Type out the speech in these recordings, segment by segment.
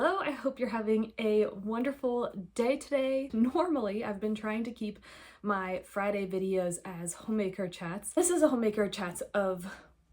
Hello, I hope you're having a wonderful day today. Normally, I've been trying to keep my Friday videos as homemaker chats. This is a homemaker chats of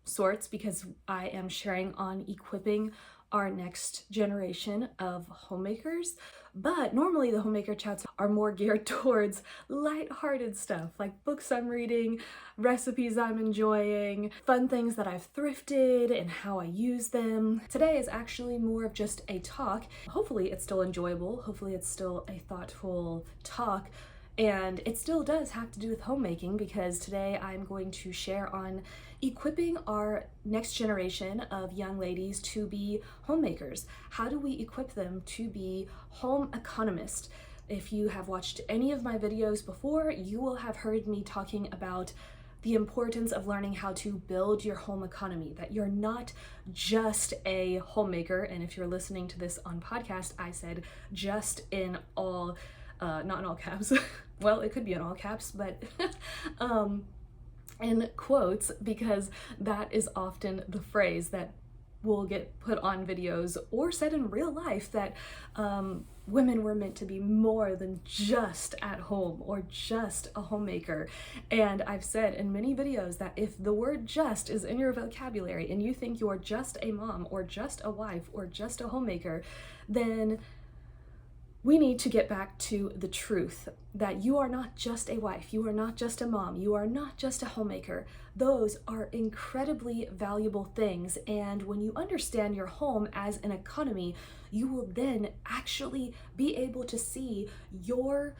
sorts because I am sharing on equipping our next generation of homemakers. But normally the homemaker chats are more geared towards lighthearted stuff like books I'm reading, recipes I'm enjoying, fun things that I've thrifted and how I use them. Today is actually more of just a talk. Hopefully it's still enjoyable. Hopefully it's still a thoughtful talk. And it still does have to do with homemaking because today I'm going to share on equipping our next generation of young ladies to be homemakers. How do we equip them to be home economists? If you have watched any of my videos before, you will have heard me talking about the importance of learning how to build your home economy, that you're not just a homemaker. And if you're listening to this on podcast, I said just in all not in all caps. Well, it could be in all caps, but in quotes, because that is often the phrase that will get put on videos or said in real life, that women were meant to be more than just at home or just a homemaker. And I've said in many videos that if the word just is in your vocabulary and you think you're just a mom or just a wife or just a homemaker, then we need to get back to the truth that you are not just a wife, you are not just a mom, you are not just a homemaker. Those are incredibly valuable things, and when you understand your home as an economy, you will then actually be able to see your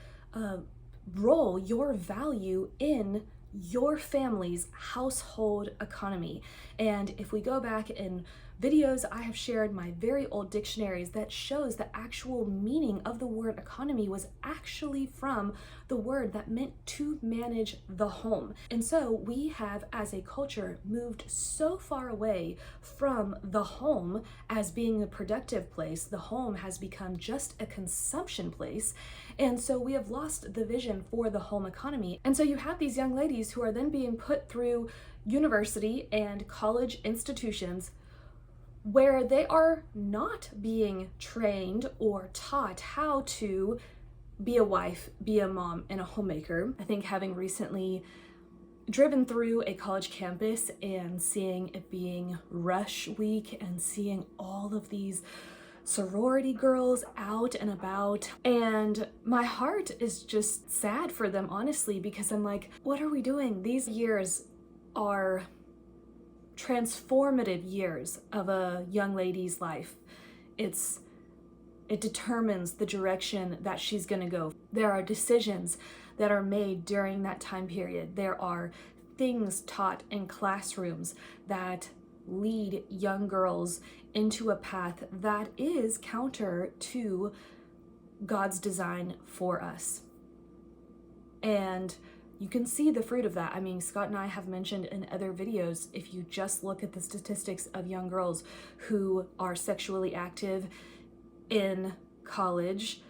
role, your value in your family's household economy. And if we go back in videos, I have shared my very old dictionaries that shows the actual meaning of the word economy was actually from the word that meant to manage the home. And so we have, as a culture, moved so far away from the home as being a productive place. The home has become just a consumption place. And so we have lost the vision for the home economy. And so you have these young ladies who are then being put through university and college institutions where they are not being trained or taught how to be a wife, be a mom, and a homemaker. I think having recently driven through a college campus and seeing it being rush week and seeing all of these sorority girls out and about, and my heart is just sad for them, honestly, because I'm like, what are we doing? These years are transformative years of a young lady's life. It determines the direction that she's going to go. There are decisions that are made during that time period. There are things taught in classrooms that lead young girls into a path that is counter to God's design for us. And you can see the fruit of that. I mean, Scott and I have mentioned in other videos, if you just look at the statistics of young girls who are sexually active in college,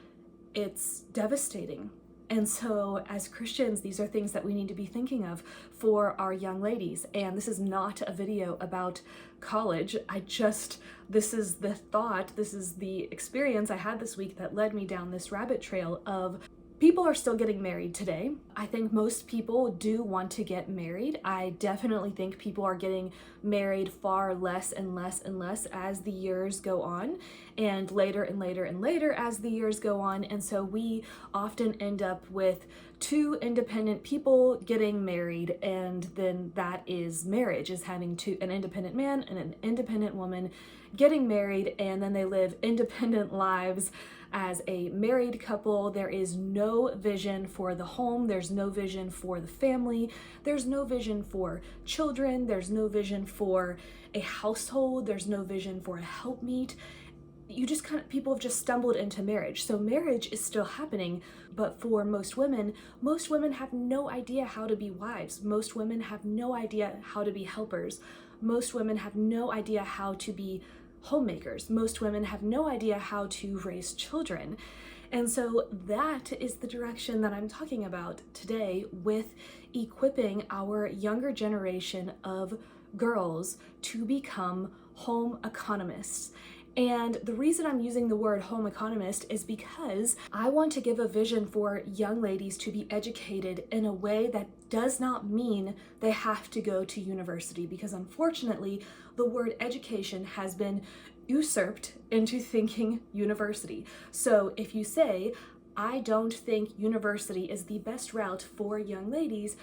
it's devastating. And so as Christians, these are things that we need to be thinking of for our young ladies. And this is not a video about college. This is the thought, this is the experience I had this week that led me down this rabbit trail of people are still getting married today. I think most people do want to get married. I definitely think people are getting married far less and less and less as the years go on, and later and later and later as the years go on. And so we often end up with two independent people getting married, and then that is marriage, is having an independent man and an independent woman getting married, and then they live independent lives as a married couple. There is no vision for the home. There's no vision for the family. There's no vision for children. There's no vision for a household. There's no vision for a helpmeet. People have just stumbled into marriage. So marriage is still happening, but for most women have no idea how to be wives. Most women have no idea how to be helpers. Most women have no idea how to be homemakers. Most women have no idea how to raise children. And so that is the direction that I'm talking about today with equipping our younger generation of girls to become home economists. And the reason I'm using the word home economist is because I want to give a vision for young ladies to be educated in a way that does not mean they have to go to university, because unfortunately, the word education has been usurped into thinking university. So if you say, I don't think university is the best route for young ladies,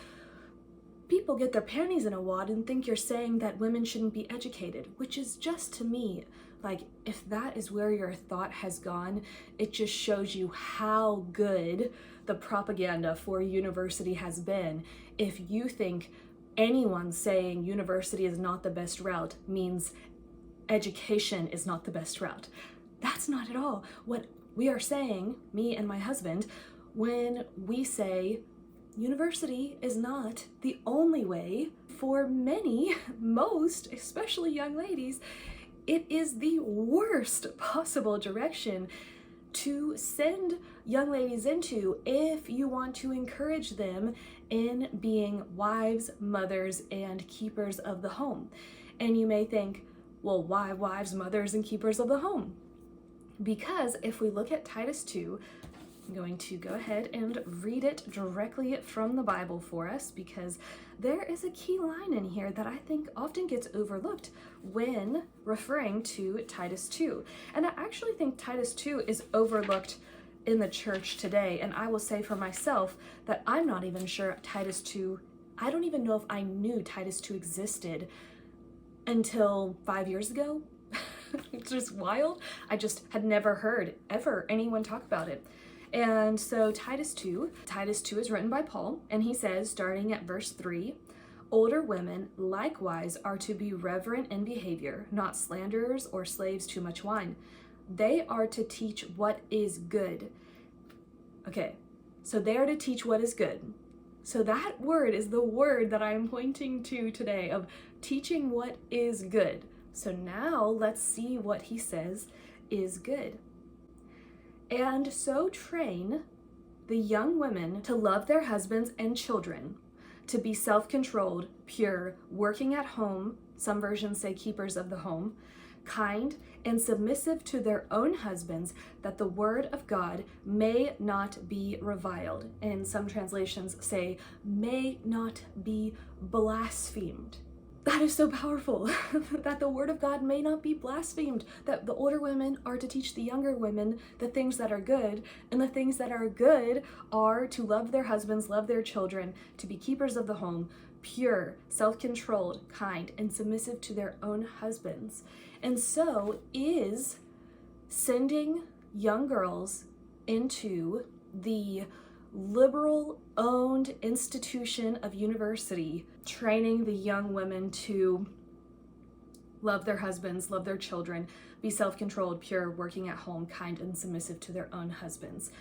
people get their panties in a wad and think you're saying that women shouldn't be educated, which is just, to me, like, if that is where your thought has gone, it just shows you how good the propaganda for university has been. If you think anyone saying university is not the best route means education is not the best route. That's not at all what we are saying, me and my husband, when we say university is not the only way for many, most, especially young ladies. It is the worst possible direction to send young ladies into if you want to encourage them in being wives, mothers, and keepers of the home. And you may think, well, why wives, mothers, and keepers of the home? Because if we look at Titus 2, I'm going to go ahead and read it directly from the Bible for us, because there is a key line in here that I think often gets overlooked when referring to Titus 2. And I actually think Titus 2 is overlooked in the church today. And I will say for myself that I'm not even sure Titus 2, I don't even know if I knew Titus 2 existed until 5 years ago. It's just wild. I just had never heard ever anyone talk about it. And so Titus 2 is written by Paul, and he says, starting at verse 3, older women likewise are to be reverent in behavior, not slanderers or slaves to much wine. They are to teach what is good. Okay, so they are to teach what is good. So that word is the word that I'm pointing to today, of teaching what is good. So now let's see what he says is good. And so train the young women to love their husbands and children, to be self-controlled, pure, working at home, some versions say keepers of the home, kind and submissive to their own husbands, that the word of God may not be reviled. And some translations say, may not be blasphemed. That is so powerful, that the word of God may not be blasphemed, that the older women are to teach the younger women the things that are good, and the things that are good are to love their husbands, love their children, to be keepers of the home, pure, self-controlled, kind, and submissive to their own husbands. And so is sending young girls into the liberal-owned institution of university, training the young women to love their husbands, love their children, be self-controlled, pure, working at home, kind, and submissive to their own husbands.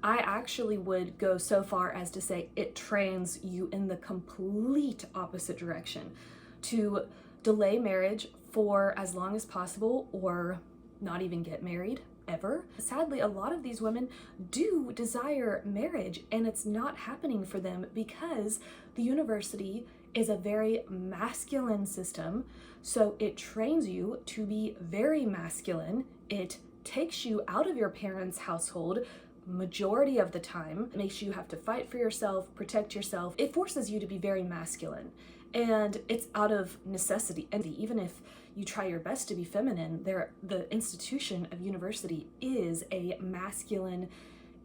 I actually would go so far as to say it trains you in the complete opposite direction, to delay marriage for as long as possible, or not even get married ever. Sadly, a lot of these women do desire marriage, and it's not happening for them because the university is a very masculine system. So it trains you to be very masculine. It takes you out of your parents' household majority of the time. It makes you have to fight for yourself, protect yourself. It forces you to be very masculine, and it's out of necessity. And even if you try your best to be feminine, the institution of university is a masculine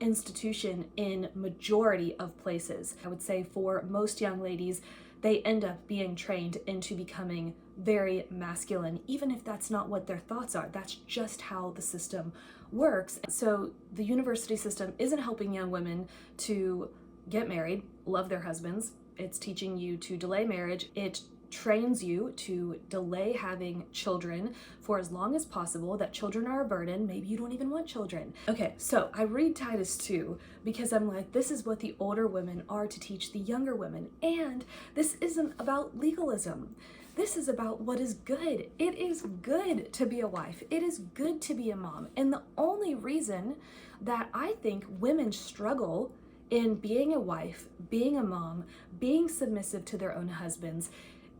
institution in majority of places. I would say for most young ladies, they end up being trained into becoming very masculine, even if that's not what their thoughts are. That's just how the system works. So the university system isn't helping young women to get married, love their husbands. It's teaching you to delay marriage. It trains you to delay having children for as long as possible, that children are a burden. Maybe you don't even want children. Okay, so I read Titus 2 because I'm like, this is what the older women are to teach the younger women. And this isn't about legalism. This is about what is good. It is good to be a wife. It is good to be a mom. And the only reason that I think women struggle in being a wife, being a mom, being submissive to their own husbands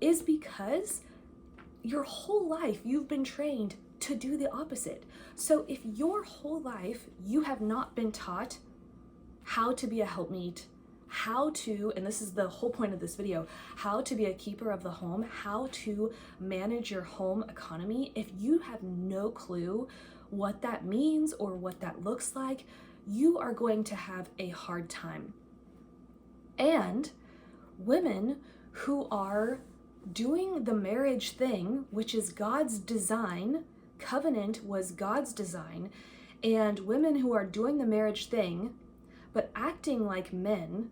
is because your whole life you've been trained to do the opposite. So if your whole life you have not been taught how to be a helpmeet, how to, and this is the whole point of this video, how to be a keeper of the home, how to manage your home economy, if you have no clue what that means or what that looks like, you are going to have a hard time. And women who are doing the marriage thing, which is God's design, covenant was God's design, and women who are doing the marriage thing, but acting like men,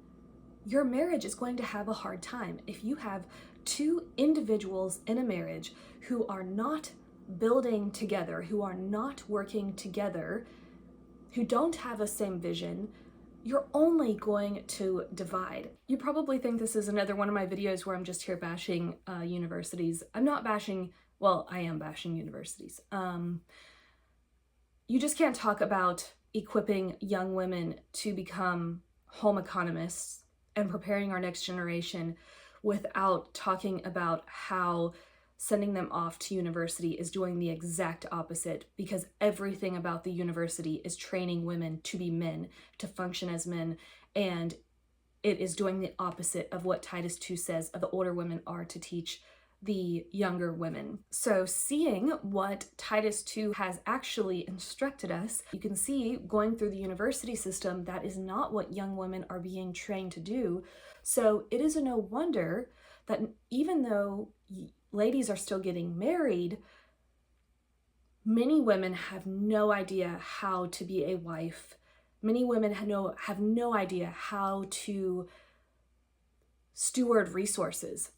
your marriage is going to have a hard time. If you have two individuals in a marriage who are not building together, who are not working together, who don't have the same vision, you're only going to divide. You probably think this is another one of my videos where I'm just here bashing universities. I'm not bashing, well, I am bashing universities. You just can't talk about equipping young women to become home economists and preparing our next generation without talking about how sending them off to university is doing the exact opposite, because everything about the university is training women to be men, to function as men, and it is doing the opposite of what Titus 2 says of the older women are to teach the younger women. So seeing what Titus 2 has actually instructed us, you can see going through the university system, that is not what young women are being trained to do. So it is no wonder that even though ladies are still getting married, many women have no idea how to be a wife. Many women have no idea how to steward resources.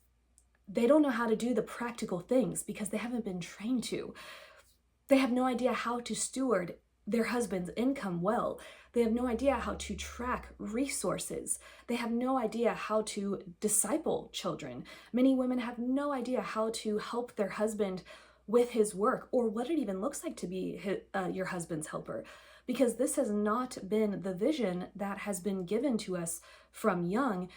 They don't know how to do the practical things because they haven't been trained to. They have no idea how to steward their husband's income well. They have no idea how to track resources. They have no idea how to disciple children. Many women have no idea how to help their husband with his work or what it even looks like to be your husband's helper, because this has not been the vision that has been given to us from young.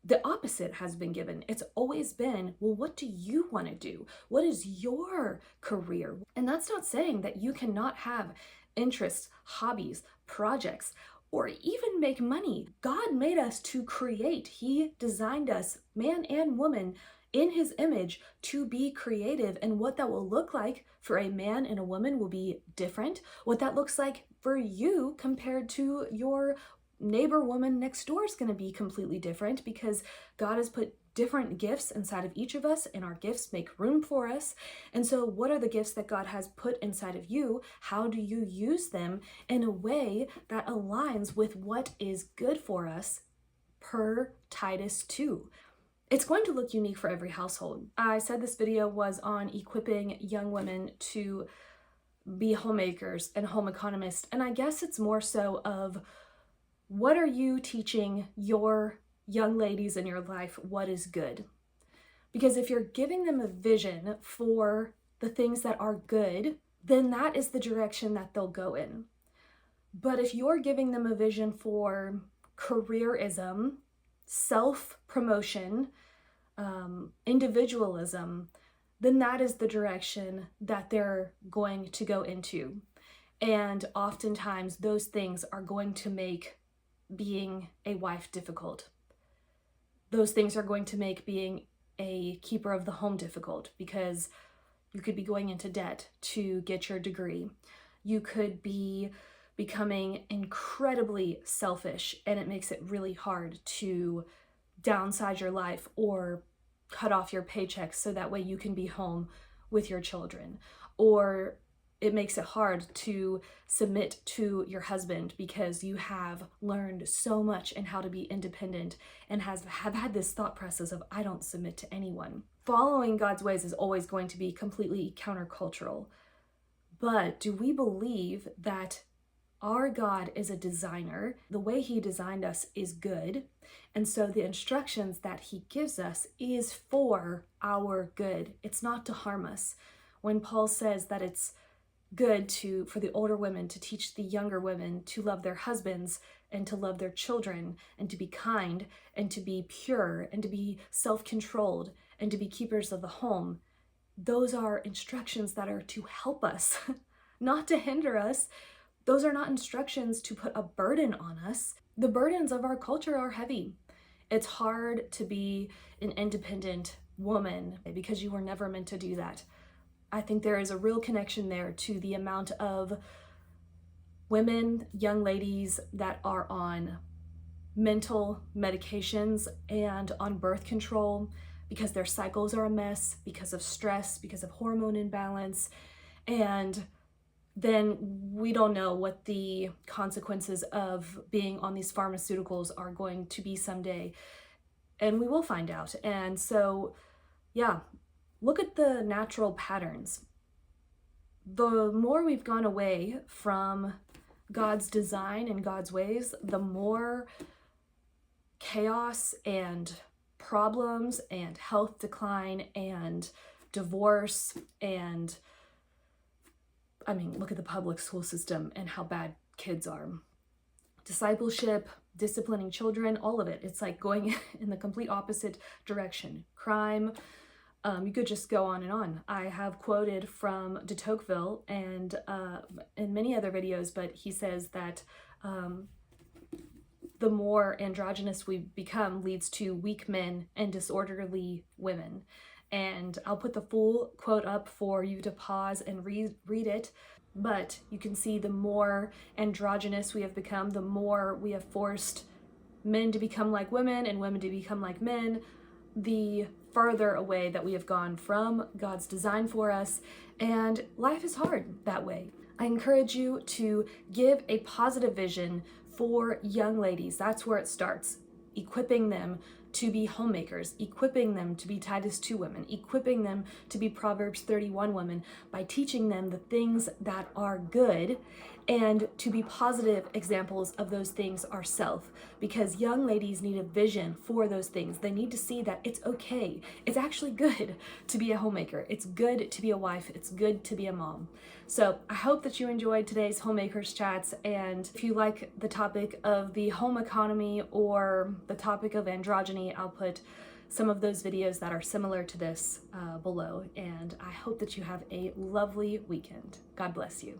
The opposite has been given. It's always been, well, what do you want to do? What is your career? And that's not saying that you cannot have interests, hobbies, projects, or even make money. God made us to create. He designed us, man and woman, in his image to be creative. And what that will look like for a man and a woman will be different. What that looks like for you compared to your neighbor woman next door is going to be completely different, because God has put different gifts inside of each of us, and our gifts make room for us. And so what are the gifts that God has put inside of you? How do you use them in a way that aligns with what is good for us per Titus 2? It's going to look unique for every household. I said this video was on equipping young women to be homemakers and home economists, and I guess it's more so of, what are you teaching your young ladies in your life what is good? Because if you're giving them a vision for the things that are good, then that is the direction that they'll go in. But if you're giving them a vision for careerism, self-promotion, individualism, then that is the direction that they're going to go into. And oftentimes those things are going to make being a wife difficult. Those things are going to make being a keeper of the home difficult, because you could be going into debt to get your degree. You could be becoming incredibly selfish, and it makes it really hard to downsize your life or cut off your paychecks so that way you can be home with your children. Or it makes it hard to submit to your husband because you have learned so much in how to be independent and have had this thought process of, I don't submit to anyone. Following God's ways is always going to be completely countercultural. But do we believe that our God is a designer? The way he designed us is good. And so the instructions that he gives us is for our good. It's not to harm us. When Paul says that it's good for the older women to teach the younger women to love their husbands and to love their children and to be kind and to be pure and to be self-controlled and to be keepers of the home, those are instructions that are to help us, not to hinder us. Those are not instructions to put a burden on us. The burdens of our culture are heavy. It's hard to be an independent woman because you were never meant to do that. I think there is a real connection there to the amount of women, young ladies that are on mental medications and on birth control because their cycles are a mess, because of stress, because of hormone imbalance. And then we don't know what the consequences of being on these pharmaceuticals are going to be someday. And we will find out. And so, yeah, look at the natural patterns. The more we've gone away from God's design and God's ways, the more chaos and problems and health decline and divorce and, I mean, look at the public school system and how bad kids are. Discipleship, disciplining children, all of it. It's like going in the complete opposite direction. Crime, you could just go on and on. I have quoted from de Tocqueville and in many other videos, but he says that the more androgynous we become leads to weak men and disorderly women. And I'll put the full quote up for you to pause and read it. But you can see the more androgynous we have become, the more we have forced men to become like women and women to become like men, the farther away that we have gone from God's design for us. And life is hard that way. I encourage you to give a positive vision for young ladies. That's where it starts. Equipping them to be homemakers, equipping them to be Titus 2 women, equipping them to be Proverbs 31 women by teaching them the things that are good and to be positive examples of those things ourselves, because young ladies need a vision for those things. They need to see that it's okay. It's actually good to be a homemaker. It's good to be a wife. It's good to be a mom. So I hope that you enjoyed today's Homemakers Chats, and if you like the topic of the home economy or the topic of androgyny, I'll put some of those videos that are similar to this below, and I hope that you have a lovely weekend. God bless you.